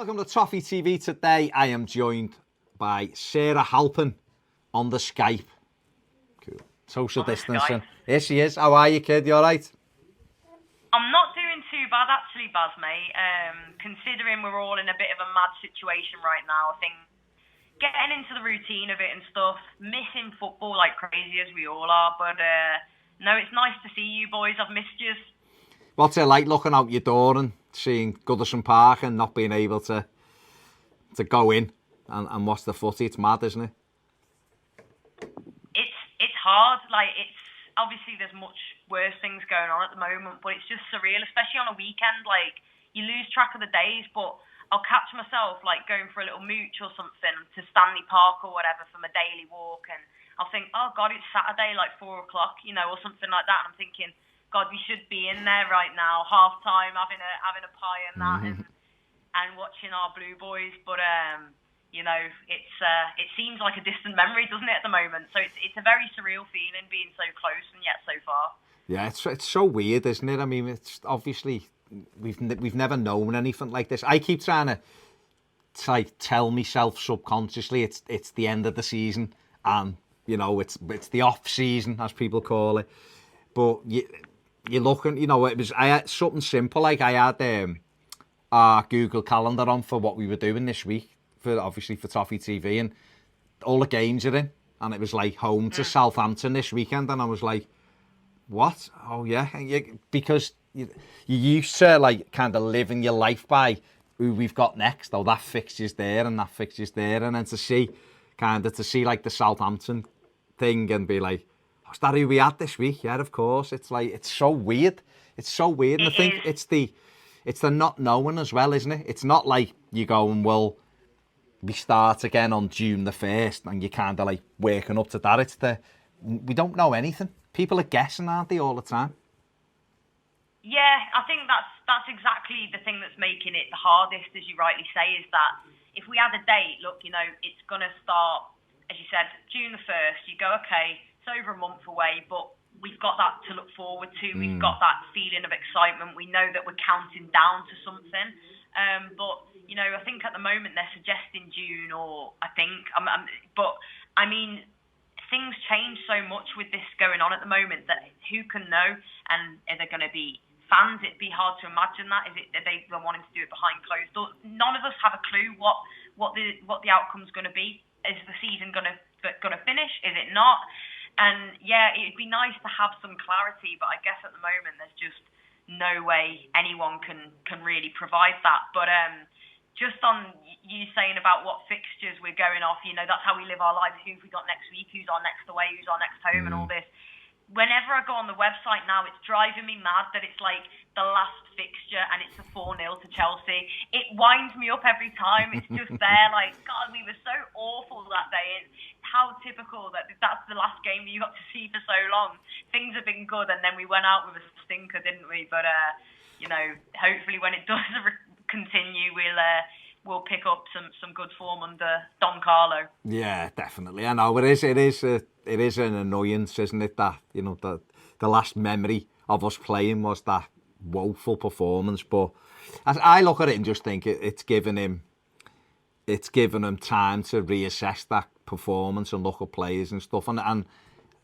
Welcome to Toffee TV. Today I am joined by Sarah Halpin on the Skype. Cool. Social distancing. Here she is. How are you, kid? You all right? I'm not doing too bad, actually, Baz, mate. Considering we're all in a bit of a mad situation right now, I think getting into the routine of it and stuff, missing football like crazy as we all are. But no, it's nice to see you boys. I've missed you. What's it like looking out your door and seeing Goodison Park and not being able to go in and watch the footy? It's mad, isn't it? It's hard. Like, it's obviously there's much worse things going on at the moment, but it's just surreal, especially on a weekend. Like, you lose track of the days, but I'll catch myself like going for a little mooch or something to Stanley Park or whatever for my daily walk, and I'll think, oh God, it's Saturday, like 4 o'clock, you know, or something like that. And I'm thinking, God, we should be in there right now, half time, having a pie and that, and watching our Blue Boys. But you know, it seems like a distant memory, doesn't it, at the moment? So it's a very surreal feeling being so close and yet so far. Yeah, it's so weird, isn't it? I mean, it's obviously we've never known anything like this. I keep trying to tell myself subconsciously it's the end of the season, and you know it's the off season, as people call it. But you're looking, you know, I had something simple, like I had our Google Calendar on for what we were doing this week, for Toffee TV, and all the games are in, and it was like home to Southampton this weekend, and I was like, what? Oh yeah, because you used to like kind of living your life by who we've got next. Oh, that fixture's there and that fixture's there, and then to see like the Southampton thing and be like, is that who we had this week? Yeah, of course. It's like, it's so weird. It's so weird. And I think it's the not knowing as well, isn't it? It's not like you go and, well, we start again on June the 1st and you're kind of like working up to that. We don't know anything. People are guessing, aren't they, all the time? Yeah, I think that's exactly the thing that's making it the hardest, as you rightly say, is that if we had a date, look, you know, it's going to start, as you said, June the 1st, you go, okay, it's over a month away, but we've got that to look forward to. We've got that feeling of excitement. We know that we're counting down to something. But, you know, I think at the moment they're suggesting June, or but I mean, things change so much with this going on at the moment that who can know? And are there going to be fans? It'd be hard to imagine that. Are they wanting to do it behind closed doors? None of us have a clue what the outcome's going to be. Is the season going to finish? Is it not? And yeah, it'd be nice to have some clarity, but I guess at the moment there's just no way anyone can really provide that. But just on you saying about what fixtures we're going off, you know, that's how we live our lives. Who have we got next week? Who's our next away? Who's our next home? And all this. Whenever I go on the website now, it's driving me mad that it's like the last fixture and it's a 4-0 to Chelsea. It winds me up every time. It's just there, like, God, we were so awful that day. It's how typical that's the last game you got to see for so long. Things have been good, and then we went out with a stinker, didn't we? But, you know, hopefully when it does continue, we'll pick up some good form under Don Carlo. Yeah, definitely. I know it is an annoyance, isn't it? That, you know, the last memory of us playing was that woeful performance. But as I look at it and just think it's given him time to reassess that performance and look at players and stuff. And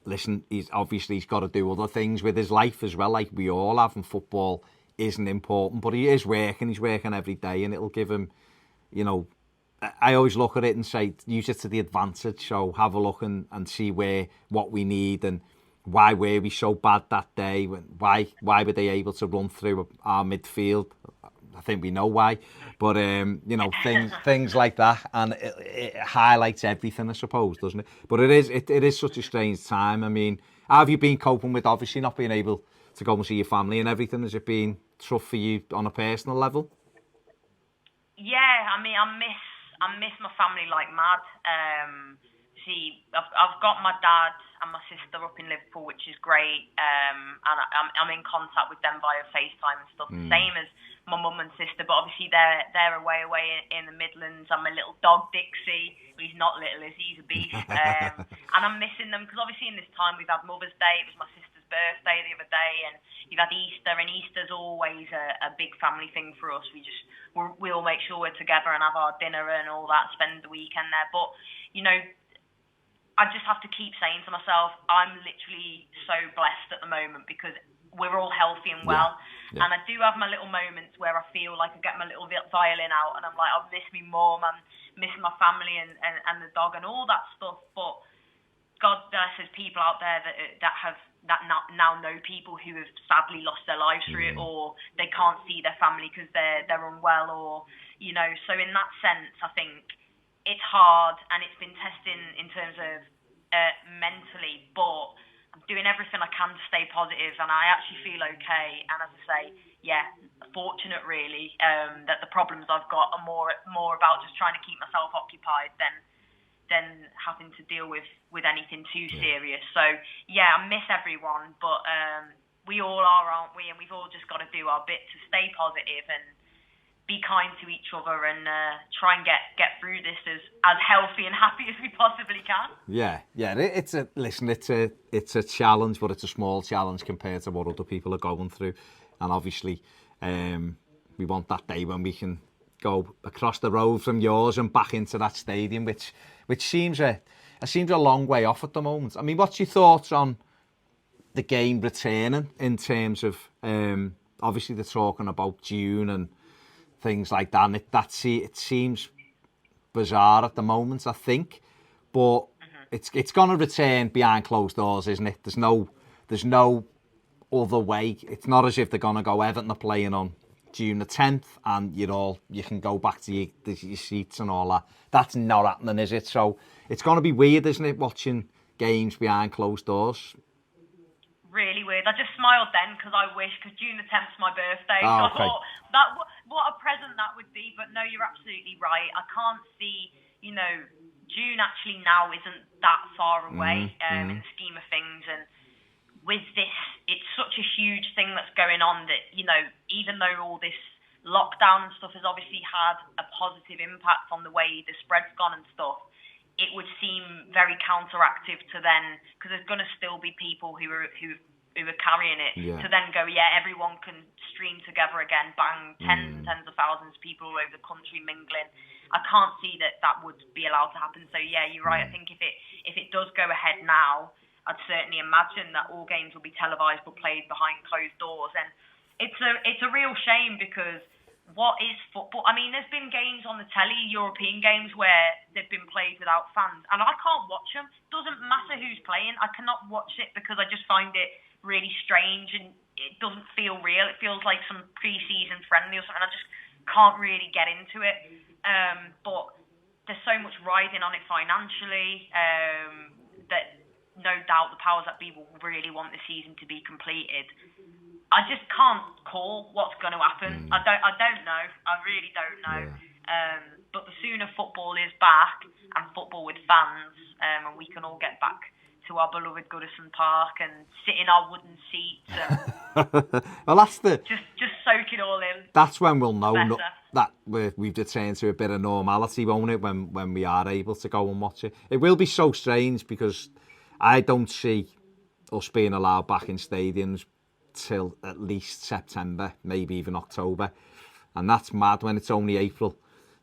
listen, he's got to do other things with his life as well, like we all have. And football isn't important, but he is working. He's working every day, and it'll give him, you know, I always look at it and say, use it to the advantage. So have a look and see what we need and why were we so bad that day. Why were they able to run through our midfield? I think we know why. But, you know, things like that. And it highlights everything, I suppose, doesn't it? But it is such a strange time. I mean, how have you been coping with obviously not being able to go and see your family and everything? Has it been tough for you on a personal level? Yeah, I mean, I miss my family like mad. See, I've got my dad and my sister up in Liverpool, which is great, and I'm in contact with them via FaceTime and stuff. Same as my mum and sister, but obviously they're away in the Midlands. And my little dog Dixie, he's not little, is he? He's a beast, and I'm missing them because obviously in this time we've had Mother's Day. It was my sister's husband's birthday the other day, and you've had Easter, and Easter's always a big family thing for us. We all make sure we're together and have our dinner and all that, spend the weekend there. But, you know, I just have to keep saying to myself, I'm literally so blessed at the moment because we're all healthy and well. Yeah. And I do have my little moments where I feel like I get my little violin out and I'm like, I miss me mum, I'm missing my family and the dog and all that stuff. But God bless, there's people out there that now know people who have sadly lost their lives through it, or they can't see their family because they're unwell, or, you know. So in that sense, I think it's hard and it's been testing in terms of mentally, but I'm doing everything I can to stay positive, and I actually feel okay. And as I say, yeah, fortunate really that the problems I've got are more about just trying to keep myself occupied than having to deal with anything too serious. So yeah, I miss everyone, but we all are, aren't we? And we've all just got to do our bit to stay positive and be kind to each other and try and get through this as healthy and happy as we possibly can. Yeah. It's a challenge, but it's a small challenge compared to what other people are going through. And obviously, we want that day when we can go across the road from yours and back into that stadium, which seems a long way off at the moment. I mean, what's your thoughts on the game returning in terms of obviously they're talking about June and things like that, and it seems bizarre at the moment, I think, but it's going to return behind closed doors, isn't it? There's no other way. It's not as if they're going to go Everton are playing on June the 10th and you can go back to your seats and all that. That's not happening, is it? So it's going to be weird, isn't it, watching games behind closed doors? Really weird. I just smiled then because June the 10th is my birthday. Oh, so okay. I thought what a present that would be. But no, you're absolutely right. I can't see, you know, June actually now isn't that far away in the scheme of things. And with this, it's such a huge thing that's going on that, you know, even though all this lockdown and stuff has obviously had a positive impact on the way the spread's gone and stuff, it would seem very counteractive to then, because there's going to still be people who are carrying it, to then go, everyone can stream together again, bang, tens of thousands of people all over the country mingling. I can't see that would be allowed to happen. So yeah, you're right. I think if it does go ahead now, I'd certainly imagine that all games will be televised but played behind closed doors. And it's a real shame because what is football? I mean, there's been games on the telly, European games, where they've been played without fans, and I can't watch them. Doesn't matter who's playing. I cannot watch it because I just find it really strange and it doesn't feel real. It feels like some pre-season friendly or something. I just can't really get into it. But there's so much riding on it financially that no doubt the powers that be will really want the season to be completed. I just can't call what's going to happen. I don't know. I really don't know. Yeah. But the sooner football is back and football with fans, and we can all get back to our beloved Goodison Park and sit in our wooden seats. Well, that's just soak it all in. That's when we'll know that we've returned to a bit of normality, won't it? When we are able to go and watch it. It will be so strange because I don't see us being allowed back in stadiums till at least September, maybe even October, and that's mad when it's only April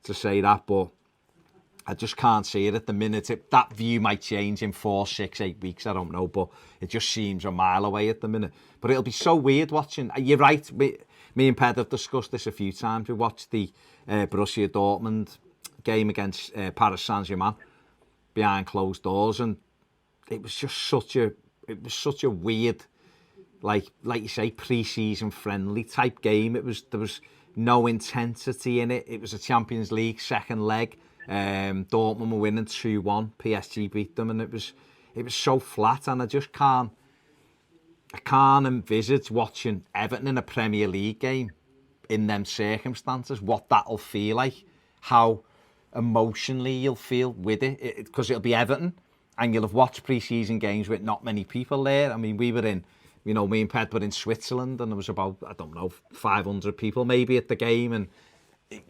to say that, but I just can't see it at the minute. That view might change in 4, 6, 8 weeks, I don't know, but it just seems a mile away at the minute. But it'll be so weird watching. You're right, me and Ped have discussed this a few times. We watched the Borussia Dortmund game against Paris Saint-Germain behind closed doors, and it was just such a weird, like you say, pre-season friendly type game. There was no intensity in it. It was a Champions League second leg. Dortmund were winning 2-1. PSG beat them, and it was so flat. And I just can't envisage watching Everton in a Premier League game in them circumstances. What that'll feel like, how emotionally you'll feel with it, because it'll be Everton, and you'll have watched pre-season games with not many people there. I mean, we were in. You know, me and Ped were in Switzerland and there was about, 500 people maybe at the game. And,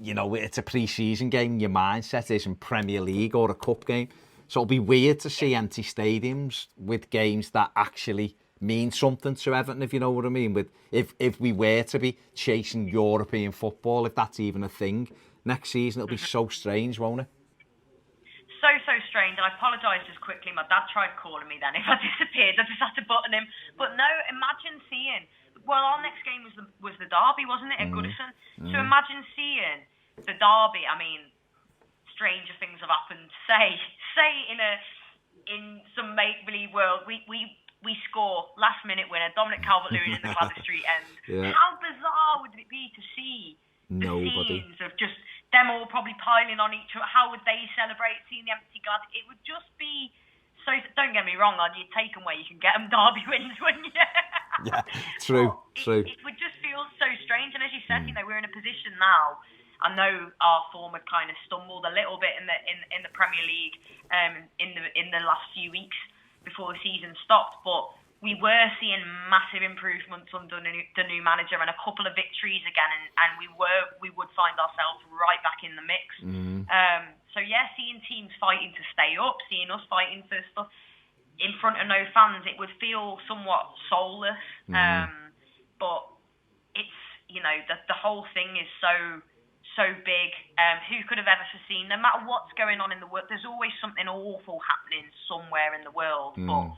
you know, it's a pre-season game. Your mindset isn't Premier League or a cup game. So it'll be weird to see empty stadiums with games that actually mean something to Everton, if you know what I mean. With if we were to be chasing European football, if that's even a thing next season, it'll be so strange, won't it? So strange, and I apologise just quickly. My dad tried calling me then. If I disappeared, I just had to button him. But no, imagine seeing. Well, our next game was the derby, wasn't it, at Goodison? So imagine seeing the derby. I mean, stranger things have happened. Say in some make-believe world, we score last-minute winner, Dominic Calvert-Lewin in the Gladys Street end. Yeah. How bizarre would it be to see the scenes of just them all probably piling on each other? How would they celebrate seeing the empty Gladys? It would just be so. Don't get me wrong, you'd take them where you can get them derby wins, wouldn't you? Yeah, true. It would just feel so strange. And as you said, we're in a position now. I know our form had kind of stumbled a little bit in the Premier League in the last few weeks before the season stopped, but we were seeing massive improvements under the new manager and a couple of victories again, and we would find ourselves right back in the mix. So yeah, seeing teams fighting to stay up, seeing us fighting for stuff in front of no fans, it would feel somewhat soulless. But it's the whole thing is so big. Who could have ever foreseen? No matter what's going on in the world, there's always something awful happening somewhere in the world. But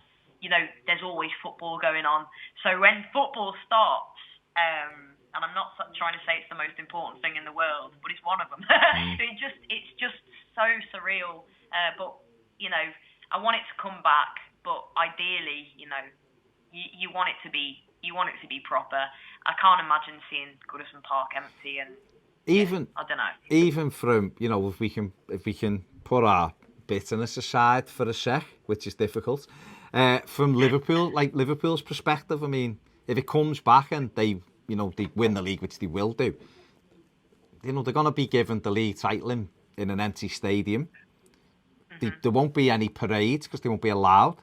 there's always football going on. So when football starts, and I'm not trying to say it's the most important thing in the world, but it's one of them. It's just so surreal. But I want it to come back. But ideally, you want it to be proper. I can't imagine seeing Goodison Park empty and. Even I don't know. Even from if we can put our bitterness aside for a sec, which is difficult, from Liverpool's perspective, I mean, if it comes back and they win the league, which they will do, they're going to be given the league title in an empty stadium. There won't be any parades because they won't be allowed.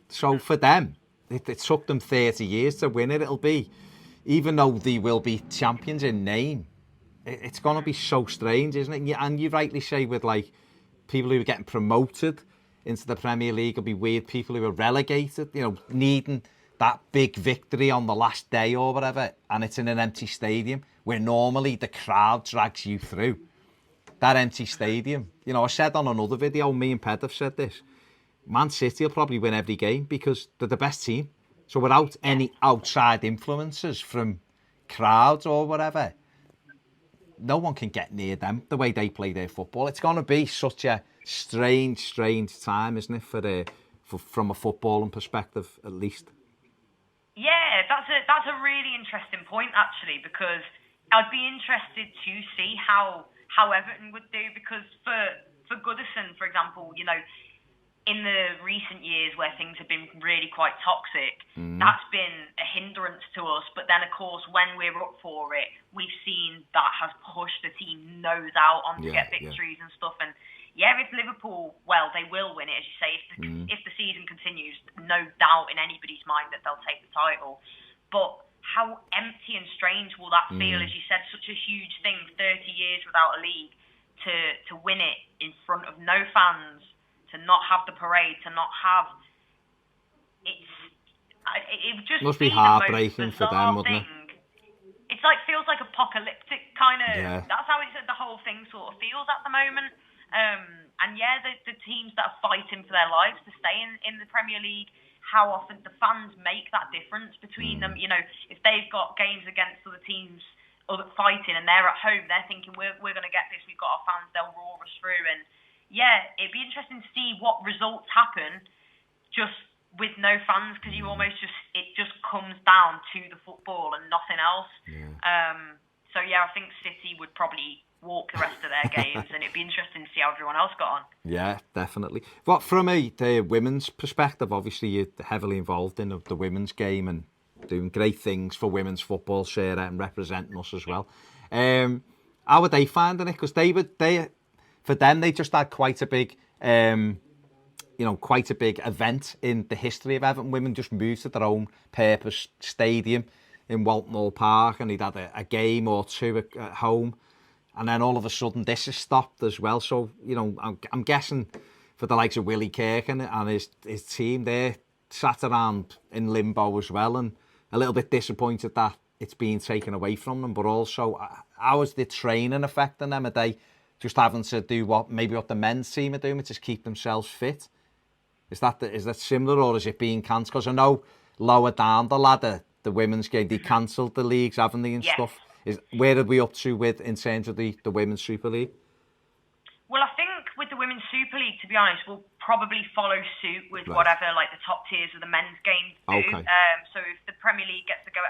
So for them, it took them 30 years to win it. It'll be, even though they will be champions in name, it's going to be so strange, isn't it? And you rightly say with people who are getting promoted into the Premier League will be weird. People who are relegated, needing that big victory on the last day or whatever, and it's in an empty stadium where normally the crowd drags you through. That empty stadium. I said on another video, me and Ped have said this, Man City will probably win every game because they're the best team. So without any outside influences from crowds or whatever, no one can get near them the way they play their football. It's going to be such a strange time, isn't it, from a footballing perspective, at least? Yeah, that's a really interesting point, actually, because I'd be interested to see how Everton would do, because for Goodison, for example, in the recent years where things have been really quite toxic, that's been a hindrance to us. But then, of course, when we're up for it, we've seen that has pushed the team nose out on to get victories and stuff. And if Liverpool, well, they will win it, as you say. If the season continues, no doubt in anybody's mind that they'll take the title. But how empty and strange will that feel? As you said, such a huge thing, 30 years without a league, to win it in front of no fans, to not have the parade, to not have it just must be heartbreaking for them, wouldn't it? It's feels like apocalyptic kind of. Yeah. That's how the whole thing sort of feels at the moment. And the teams that are fighting for their lives to stay in the Premier League, how often the fans make that difference between them. If they've got games against other teams fighting and they're at home, they're thinking we're going to get this. We've got our fans. They'll roar us through. And it'd be interesting to see what results happen just with no fans, because it just comes down to the football and nothing else. I think City would probably walk the rest of their games, and it'd be interesting to see how everyone else got on. Yeah, definitely. But from the women's perspective, obviously you're heavily involved in the women's game and doing great things for women's football, Sarah, and representing us as well. How are they finding it? Because for them, they just had quite a big event in the history of Everton. Women just moved to their own purpose stadium in Walton Park, and they'd had a game or two at home. And then all of a sudden, this has stopped as well. So, I'm guessing for the likes of Willie Kirk and his team, they're sat around in limbo as well, and a little bit disappointed that it's being taken away from them. But also, how is the training affecting them? Are they just having to do what the men's team are doing, to just keep themselves fit? Is that similar, or is it being cancelled? Because I know lower down the ladder, the women's game, they cancelled the leagues, haven't they, and stuff? Where are we up to with in terms of the Women's Super League? Well, I think with the Women's Super League, to be honest, we'll probably follow suit with whatever like the top tiers of the men's games do. Okay. So if the Premier League gets to go,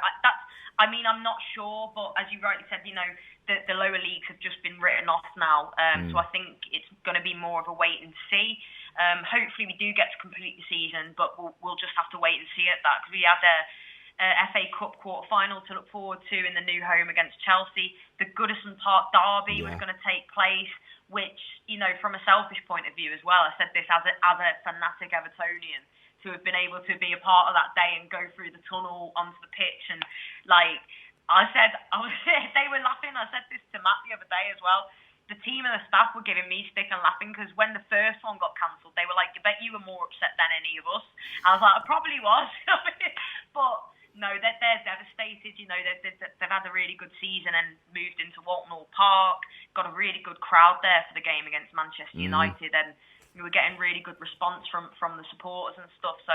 I'm not sure, but as you rightly said, the lower leagues have just been written off now. So I think it's going to be more of a wait and see. Hopefully we do get to complete the season, but we'll just have to wait and see at that, because we had a FA Cup quarter-final to look forward to in the new home against Chelsea. The Goodison Park derby was going to take place, which, from a selfish point of view as well, I said this as a fanatic Evertonian, to have been able to be a part of that day and go through the tunnel onto the pitch. And, they were laughing. I said this to Matt the other day as well. The team and the staff were giving me stick and laughing, because when the first one got cancelled, they were like, I bet you were more upset than any of us. I was like, I probably was. But no, they're devastated. They've had a really good season and moved into Walton Hall Park, got a really good crowd there for the game against Manchester United, and we were getting really good response from the supporters and stuff. So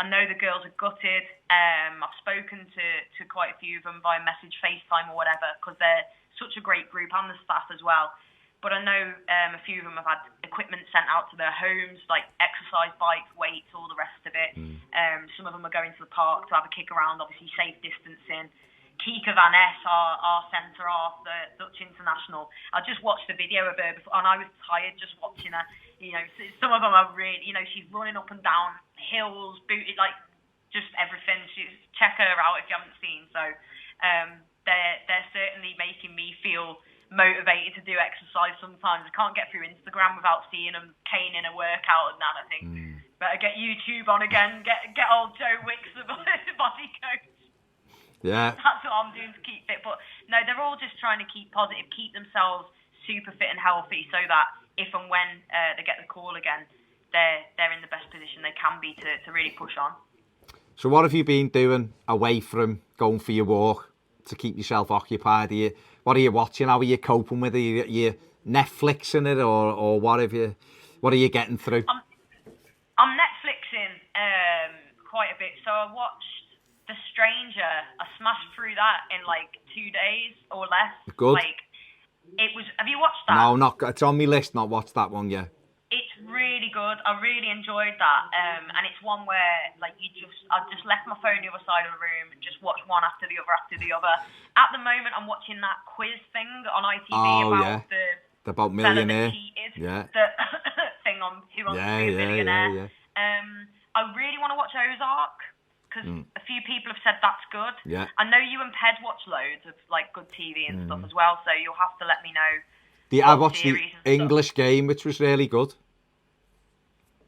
I know the girls are gutted. I've spoken to quite a few of them via message, FaceTime or whatever, because they're such a great group, and the staff as well. But I know a few of them have had equipment sent out to their homes, like exercise bikes, weights, all the rest of it. Some of them are going to the park to have a kick around, obviously safe distancing. Kika Van Ness, our centre-half, the Dutch international, I just watched the video of her before, and I was tired just watching her. Some of them are really, she's running up and down hills, booted, like just everything. Check her out if you haven't seen. So they're certainly making me feel motivated to do exercise sometimes. I can't get through Instagram without seeing them caning a workout and that. I think better get YouTube on again, get old Joe Wicks the body coach. Yeah, that's what I'm doing to keep fit. But no, they're all just trying to keep positive, keep themselves super fit and healthy, so that if and when they get the call again, they're in the best position they can be to really push on. So what have you been doing away from going for your walk to keep yourself occupied? What are you watching? How are you coping with it? Are you Netflixing it, or what are you getting through? I'm Netflixing quite a bit. So I watched The Stranger. I smashed through that in like 2 days or less. Good. Have you watched that? No, not. It's on my list. Not watched that one yet. It's really good. I really enjoyed that. And it's one where I just left my phone the other side of the room and just watched one after the other. At the moment, I'm watching that quiz thing on ITV about millionaire. That cheated. Yeah. The thing on Who Wants to Be a Millionaire. I really want to watch Ozark, because a few people have said that's good. Yeah. I know you and Ped watch loads of like good TV and stuff as well, so you'll have to let me know. I watched the English Game, which was really good.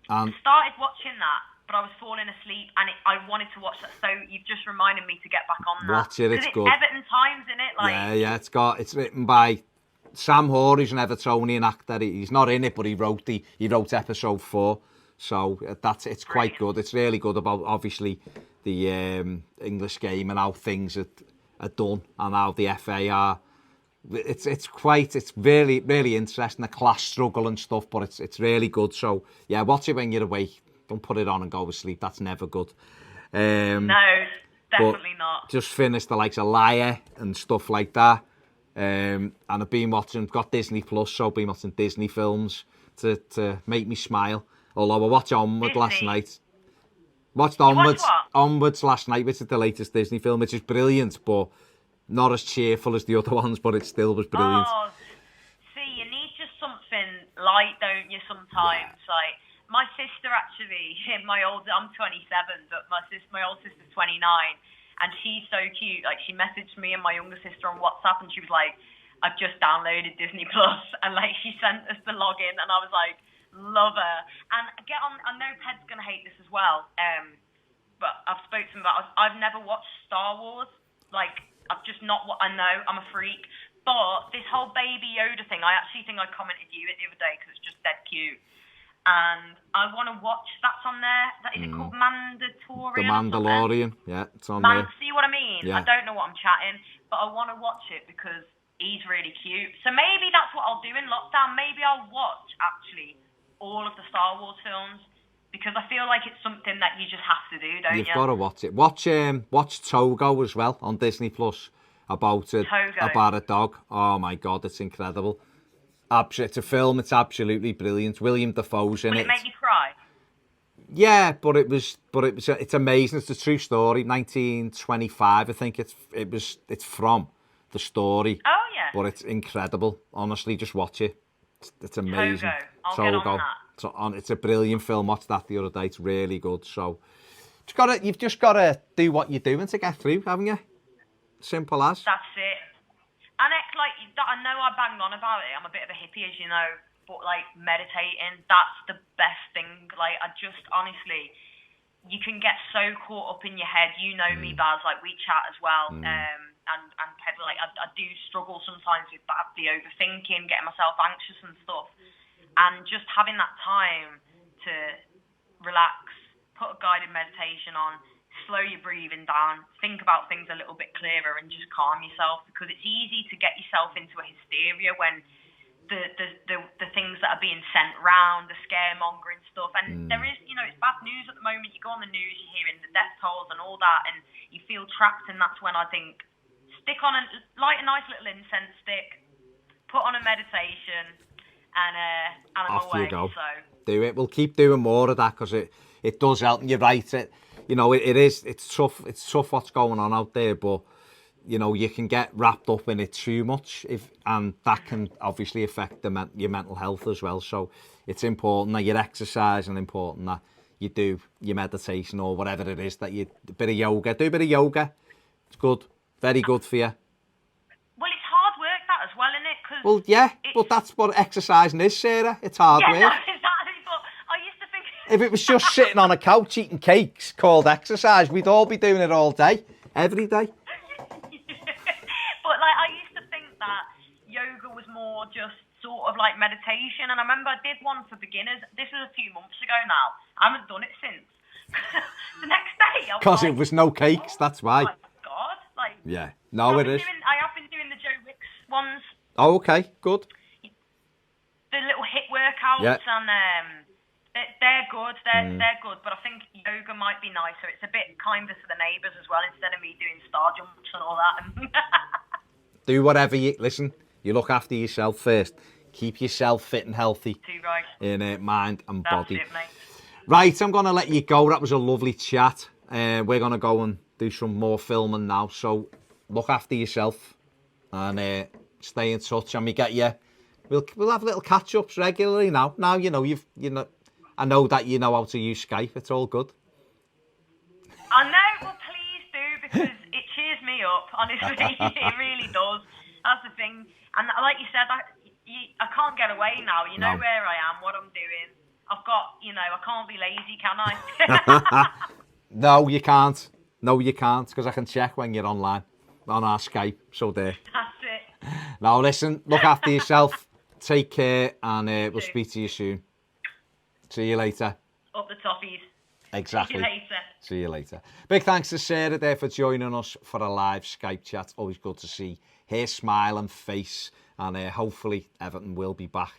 Started watching that, but I was falling asleep, and I wanted to watch that. So you've just reminded me to get back on that. Watch it, it's good. Everton Times, in it, Yeah. It's written by Sam Hoare, who's an Evertonian actor. He's not in it, but he wrote episode 4. So it's quite good. It's really good about obviously the English Game and how things are done and how the FA are. It's really, really interesting, the class struggle and stuff, but it's really good. So yeah, watch it when you're awake. Don't put it on and go to sleep. That's never good. No, definitely not. Just finished the likes of Liar and stuff like that. And I've got Disney Plus, so I've been watching Disney films to make me smile. Although I watched Onward last night. Watched Onwards last night, which is the latest Disney film, which is brilliant, but not as cheerful as the other ones, but it still was brilliant. Oh, see, you need just something light, don't you, sometimes? Yeah. Like, my sister actually, I'm 27, but my old sister's 29, and she's so cute. Like, she messaged me and my younger sister on WhatsApp, and she was like, I've just downloaded Disney Plus, and like, she sent us the login, and I was like, love her. And get on, I know Ped's going to hate this as well, but I've spoken to him about, I've never watched Star Wars. Like, I've just not what I know. I'm a freak. But this whole Baby Yoda thing, I actually think I commented you it the other day because it's just dead cute. and I want to watch. That's on there. Is it called Mandatorian? The Mandalorian, yeah, it's on there. See what I mean? Yeah. I don't know what I'm chatting, but I want to watch it because he's really cute. So maybe that's what I'll do in lockdown. Maybe I'll watch actually all of the Star Wars films because I feel like it's something that you just have to do, don't you? You've got to watch it. Watch Togo as well on Disney Plus about a dog. Oh my God, it's incredible. It's a film. It's absolutely brilliant. William Dafoe's in it. Will it make you cry? Yeah, it's amazing. It's a true story. 1925, I think it's from the story. Oh yeah. But it's incredible. Honestly, just watch it. It's amazing. Togo. I'll get on that. It's a brilliant film. Watched that the other day. It's really good. So you've just got to do what you're doing to get through, haven't you? Simple as. That's it. And it's like, I know I bang on about it. I'm a bit of a hippie, as you know. But, like, meditating, that's the best thing. Like, I just, honestly, you can get so caught up in your head. You know me, Baz. Like, we chat as well. And like, I do struggle sometimes with the overthinking, getting myself anxious and stuff. And just having that time to relax, put a guided meditation on, slow your breathing down, think about things a little bit clearer and just calm yourself, because it's easy to get yourself into a hysteria when the things that are being sent round, the scaremongering stuff, and there is, it's bad news at the moment. You go on the news, you're hearing the death tolls and all that, and you feel trapped, and that's when I think, light a nice little incense stick, put on a meditation, and I'm off away. You go. So do it. We'll keep doing more of that because it does help. And you're right. It's tough. It's tough what's going on out there, but you can get wrapped up in it too much, and that can obviously affect your mental health as well. So it's important that you exercise, and important that you do your meditation or whatever it is that you do a bit of yoga. It's good, very good for you. Well, it's hard work that as well, isn't it? Well, yeah, but that's what exercising is, Sarah. It's hard work. No, exactly. But I used to think if it was just sitting on a couch eating cakes called exercise, we'd all be doing it all day, every day. But like, I used to think that yoga was more just sort of like meditation, and I remember I did one for beginners. This was a few months ago now. I haven't done it since. The next day, because it was no cakes. That's why. Oh my God! Like, yeah, no, it is. I have been doing the Joe Wicks ones. Oh, okay, good. The little hit workouts, and they're good. They're good, but I think yoga might be nicer. It's a bit kinder to the neighbours as well, instead of me doing star jumps and all that. Do whatever you listen. You look after yourself first. Keep yourself fit and healthy. Too right. In mind and body. That's it, mate. Right, I'm going to let you go. That was a lovely chat. We're going to go and do some more filming now. So look after yourself and stay in touch. And we get you. We'll have little catch-ups regularly now. Now I know that you know how to use Skype. It's all good. I know. Well, please do, because it cheers me up. Honestly, it really does. That's the thing. And like you said, I can't get away now. You know where I am, what I'm doing. I've got, I can't be lazy, can I? No, you can't. No, you can't, because I can check when you're online on our Skype. So there. That's it. Now, listen, look after yourself. Take care, and we'll speak to you soon. See you later. Up the Toffies. Exactly. See you later. See you later. Big thanks to Sarah there for joining us for a live Skype chat. Always good to see her smiling face, and hopefully Everton will be back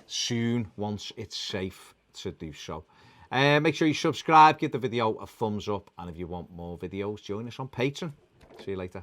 soon once it's safe to do so. Make sure you subscribe, give the video a thumbs up, and if you want more videos, join us on Patreon. See you later.